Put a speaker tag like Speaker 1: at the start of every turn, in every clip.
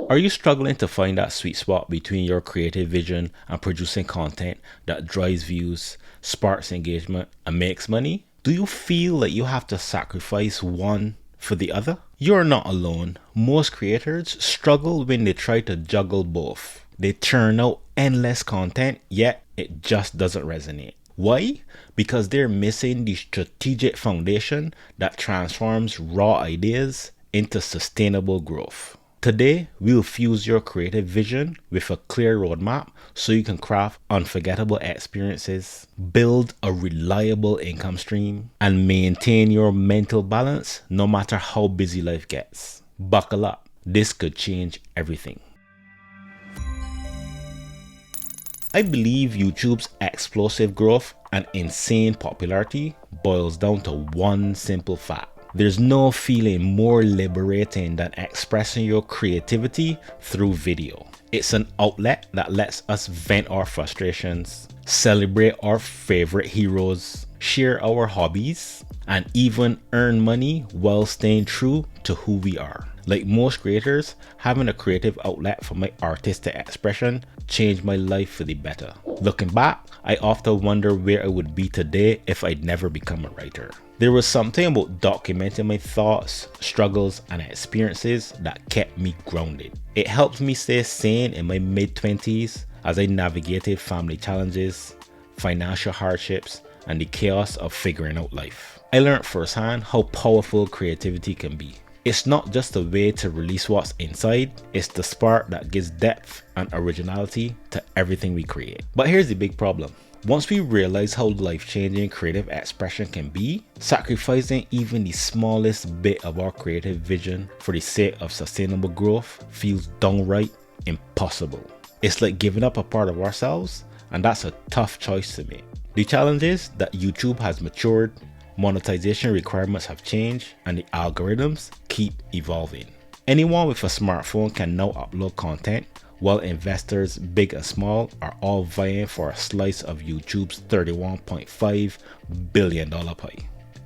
Speaker 1: Are you struggling to find that sweet spot between your creative vision and producing content that drives views, sparks engagement, and makes money? Do you feel like you have to sacrifice one for the other? You're not alone. Most creators struggle when they try to juggle both. They churn out endless content, yet it just doesn't resonate. Why? Because they're missing the strategic foundation that transforms raw ideas into sustainable growth. Today, we'll fuse your creative vision with a clear roadmap so you can craft unforgettable experiences, build a reliable income stream, and maintain your mental balance no matter how busy life gets. Buckle up. This could change everything. I believe YouTube's explosive growth and insane popularity boils down to one simple fact. There's no feeling more liberating than expressing your creativity through video. It's an outlet that lets us vent our frustrations, celebrate our favorite heroes, share our hobbies, and even earn money while staying true to who we are. Like most creators, having a creative outlet for my artistic expression changed my life for the better. Looking back, I often wonder where I would be today if I'd never become a writer. There was something about documenting my thoughts, struggles, and experiences that kept me grounded. It helped me stay sane in my mid-20s as I navigated family challenges, financial hardships, and the chaos of figuring out life. I learned firsthand how powerful creativity can be. It's not just a way to release what's inside, it's the spark that gives depth and originality to everything we create. But here's the big problem. Once we realize how life-changing creative expression can be, sacrificing even the smallest bit of our creative vision for the sake of sustainable growth feels downright impossible. It's like giving up a part of ourselves, and that's a tough choice to make. The challenge is that YouTube has matured, monetization requirements have changed, and the algorithms keep evolving. Anyone with a smartphone can now upload content, while investors big and small are all vying for a slice of YouTube's $31.5 billion pie.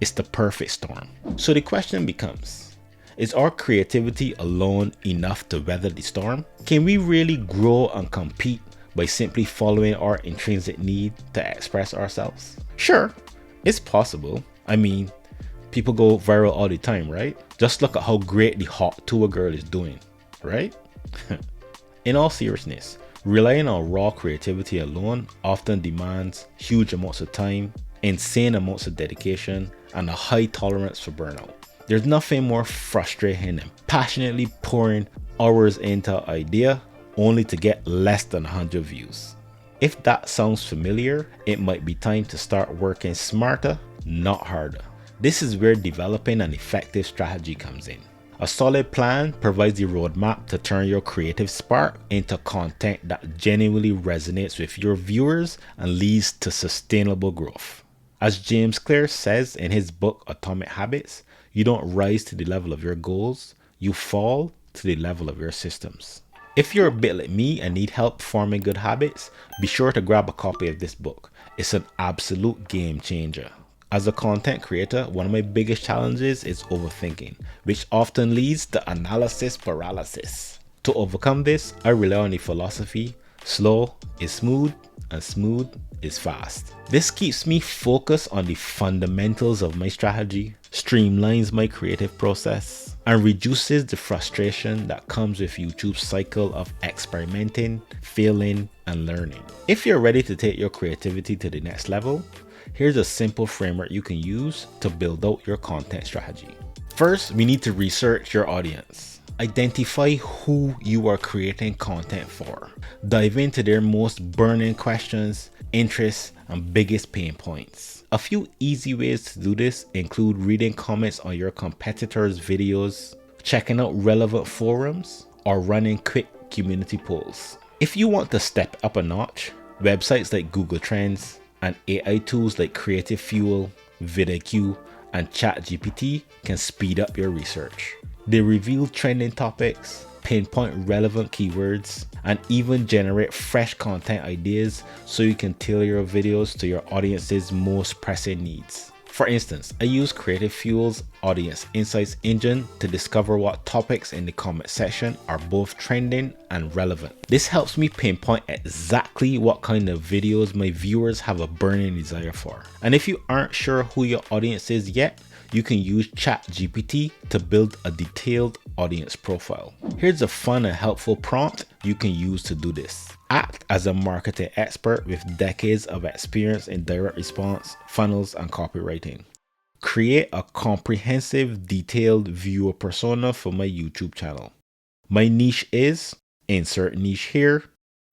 Speaker 1: It's the perfect storm. So the question becomes, is our creativity alone enough to weather the storm? Can we really grow and compete by simply following our intrinsic need to express ourselves? Sure, it's possible. I mean, people go viral all the time, right? Just look at how great the hot tour girl is doing, right? In all seriousness, relying on raw creativity alone often demands huge amounts of time, insane amounts of dedication, and a high tolerance for burnout. There's nothing more frustrating than passionately pouring hours into an idea only to get less than 100 views. If that sounds familiar, it might be time to start working smarter, not harder. This is where developing an effective strategy comes in. A solid plan provides the roadmap to turn your creative spark into content that genuinely resonates with your viewers and leads to sustainable growth. As James Clear says in his book Atomic Habits, you don't rise to the level of your goals, you fall to the level of your systems. If you're a bit like me and need help forming good habits, be sure to grab a copy of this book. It's an absolute game changer. As a content creator, one of my biggest challenges is overthinking, which often leads to analysis paralysis. To overcome this, I rely on the philosophy, slow is smooth and smooth is fast. This keeps me focused on the fundamentals of my strategy, streamlines my creative process, and reduces the frustration that comes with YouTube's cycle of experimenting, failing, and learning. If you're ready to take your creativity to the next level, here's a simple framework you can use to build out your content strategy. First, we need to research your audience. Identify who you are creating content for. Dive into their most burning questions, interests, and biggest pain points. A few easy ways to do this include reading comments on your competitors' videos, checking out relevant forums, or running quick community polls. If you want to step up a notch, websites like Google Trends and AI tools like Creative Fuel, vidIQ, and ChatGPT can speed up your research. They reveal trending topics, pinpoint relevant keywords, and even generate fresh content ideas so you can tailor your videos to your audience's most pressing needs. For instance, I use Creative Fuel's Audience Insights engine to discover what topics in the comment section are both trending and relevant. This helps me pinpoint exactly what kind of videos my viewers have a burning desire for. And if you aren't sure who your audience is yet, you can use ChatGPT to build a detailed audience profile. Here's a fun and helpful prompt you can use to do this. Act as a marketing expert with decades of experience in direct response, funnels, and copywriting. Create a comprehensive, detailed viewer persona for my YouTube channel. My niche is, insert niche here.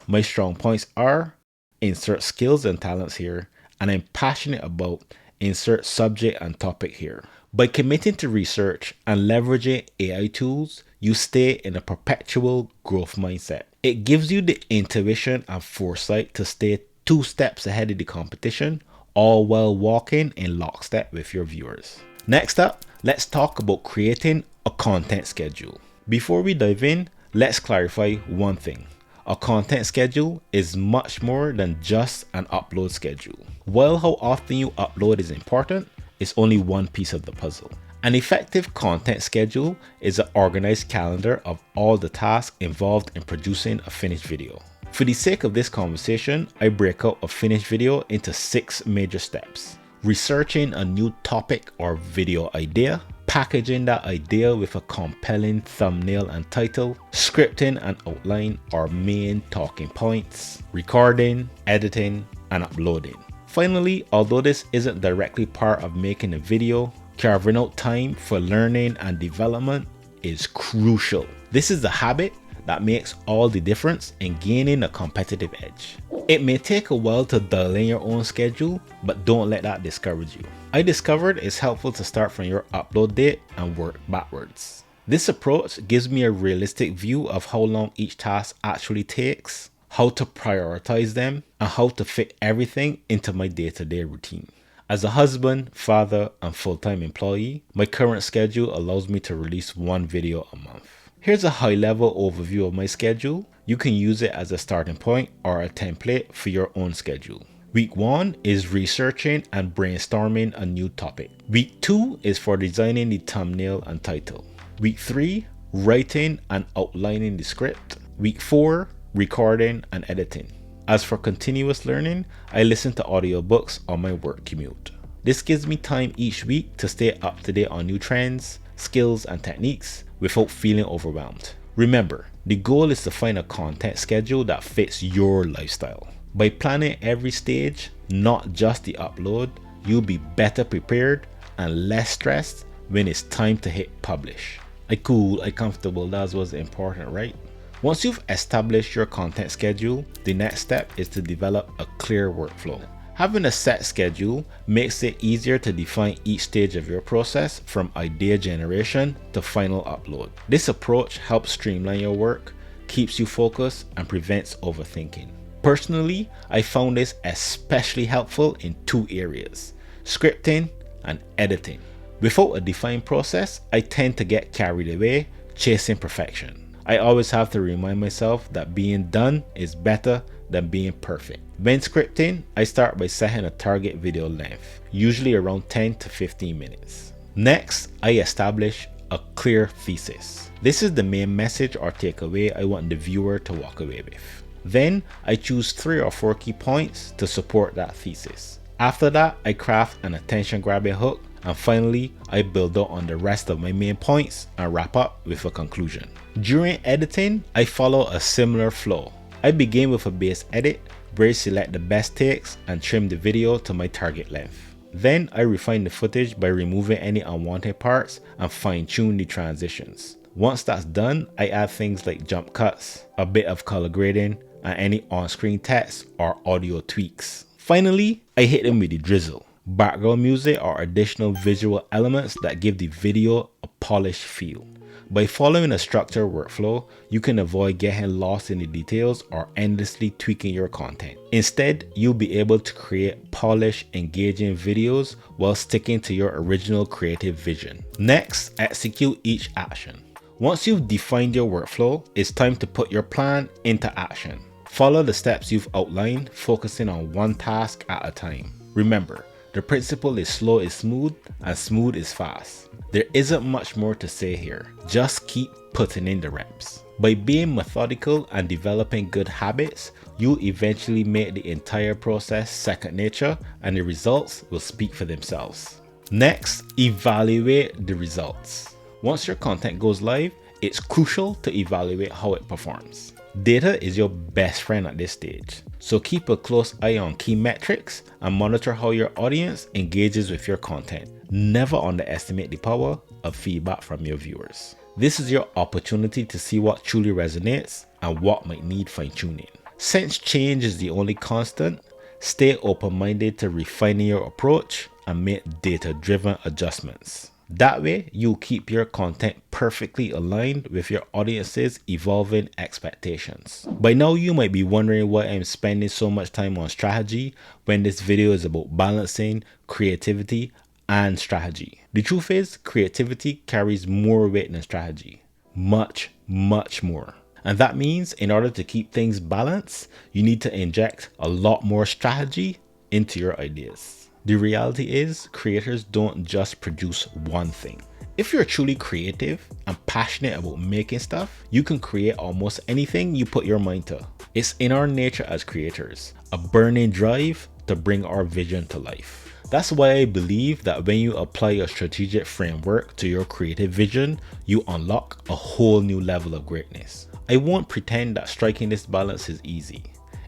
Speaker 1: My strong points are, insert skills and talents here. And I'm passionate about, insert subject and topic here. By committing to research and leveraging AI tools, you stay in a perpetual growth mindset. It gives you the intuition and foresight to stay 2 steps ahead of the competition, all while walking in lockstep with your viewers. Next up, let's talk about creating a content schedule. Before we dive in, let's clarify one thing. A content schedule is much more than just an upload schedule. While how often you upload is important, it's only one piece of the puzzle. An effective content schedule is an organized calendar of all the tasks involved in producing a finished video. For the sake of this conversation, I break out a finished video into 6 major steps. Researching a new topic or video idea, packaging that idea with a compelling thumbnail and title, scripting and outline or main talking points, recording, editing, and uploading. Finally, although this isn't directly part of making a video, carving out time for learning and development is crucial. This is a habit that makes all the difference in gaining a competitive edge. It may take a while to dial in your own schedule, but don't let that discourage you. I discovered it's helpful to start from your upload date and work backwards. This approach gives me a realistic view of how long each task actually takes, how to prioritize them, and how to fit everything into my day-to-day routine. As a husband, father, and full-time employee, my current schedule allows me to release 1 video a month. Here's a high-level overview of my schedule. You can use it as a starting point or a template for your own schedule. Week 1 is researching and brainstorming a new topic. Week 2 is for designing the thumbnail and title. Week 3, writing and outlining the script. Week 4, recording and editing. As for continuous learning, I listen to audiobooks on my work commute. This gives me time each week to stay up to date on new trends, skills, and techniques without feeling overwhelmed. Remember, the goal is to find a content schedule that fits your lifestyle. By planning every stage, not just the upload, you'll be better prepared and less stressed when it's time to hit publish. I cool, I comfortable, that was important, right? Once you've established your content schedule, the next step is to develop a clear workflow. Having a set schedule makes it easier to define each stage of your process from idea generation to final upload. This approach helps streamline your work, keeps you focused, and prevents overthinking. Personally, I found this especially helpful in 2 areas: scripting and editing. Without a defined process, I tend to get carried away chasing perfection. I always have to remind myself that being done is better than being perfect. When scripting, I start by setting a target video length, usually around 10 to 15 minutes. Next, I establish a clear thesis. This is the main message or takeaway I want the viewer to walk away with. Then, I choose 3 or 4 key points to support that thesis. After that, I craft an attention-grabbing hook, and finally, I build out on the rest of my main points and wrap up with a conclusion. During editing, I follow a similar flow. I begin with a base edit, where I select the best takes and trim the video to my target length. Then I refine the footage by removing any unwanted parts and fine-tune the transitions. Once that's done, I add things like jump cuts, a bit of color grading, and any on-screen text or audio tweaks. Finally, I hit them with the drizzle, background music or additional visual elements that give the video a polished feel. By following a structured workflow, you can avoid getting lost in the details or endlessly tweaking your content. Instead, you'll be able to create polished, engaging videos while sticking to your original creative vision. Next, execute each action. Once you've defined your workflow, it's time to put your plan into action. Follow the steps you've outlined, focusing on one task at a time. Remember, The principle is slow is smooth and smooth is fast. There isn't much more to say here. Just keep putting in the reps. By being methodical and developing good habits, you'll eventually make the entire process second nature and the results will speak for themselves. Next, evaluate the results. Once your content goes live, it's crucial to evaluate how it performs. Data is your best friend at this stage, so keep a close eye on key metrics and monitor how your audience engages with your content. Never underestimate the power of feedback from your viewers. This is your opportunity to see what truly resonates and what might need fine-tuning. Since change is the only constant, stay open-minded to refining your approach and make data-driven adjustments. That way, you'll keep your content perfectly aligned with your audience's evolving expectations. By now, you might be wondering why I'm spending so much time on strategy when this video is about balancing creativity and strategy. The truth is, creativity carries more weight than strategy. Much more. And that means in order to keep things balanced, you need to inject a lot more strategy into your ideas. The reality is, creators don't just produce one thing. If you're truly creative and passionate about making stuff, you can create almost anything you put your mind to. It's in our nature as creators, a burning drive to bring our vision to life. That's why I believe that when you apply a strategic framework to your creative vision, you unlock a whole new level of greatness. I won't pretend that striking this balance is easy.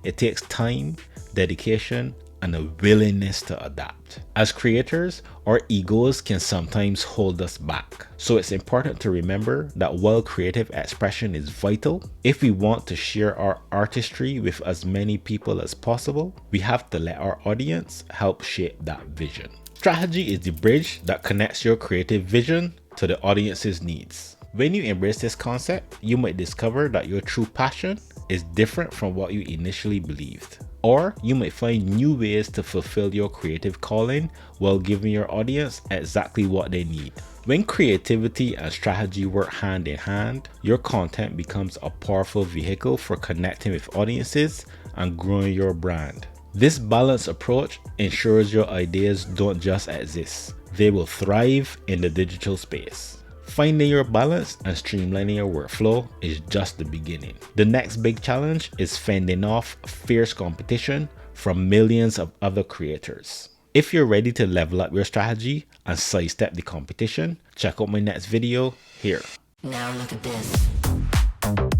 Speaker 1: It takes time, dedication, and a willingness to adapt. As creators, our egos can sometimes hold us back. So it's important to remember that while creative expression is vital, if we want to share our artistry with as many people as possible, we have to let our audience help shape that vision. Strategy is the bridge that connects your creative vision to the audience's needs. When you embrace this concept, you might discover that your true passion is different from what you initially believed. Or you might find new ways to fulfill your creative calling while giving your audience exactly what they need. When creativity and strategy work hand in hand, your content becomes a powerful vehicle for connecting with audiences and growing your brand. This balanced approach ensures your ideas don't just exist, they will thrive in the digital space. Finding your balance and streamlining your workflow is just the beginning. The next big challenge is fending off fierce competition from millions of other creators. If you're ready to level up your strategy and sidestep the competition, check out my next video here.
Speaker 2: Now look at this.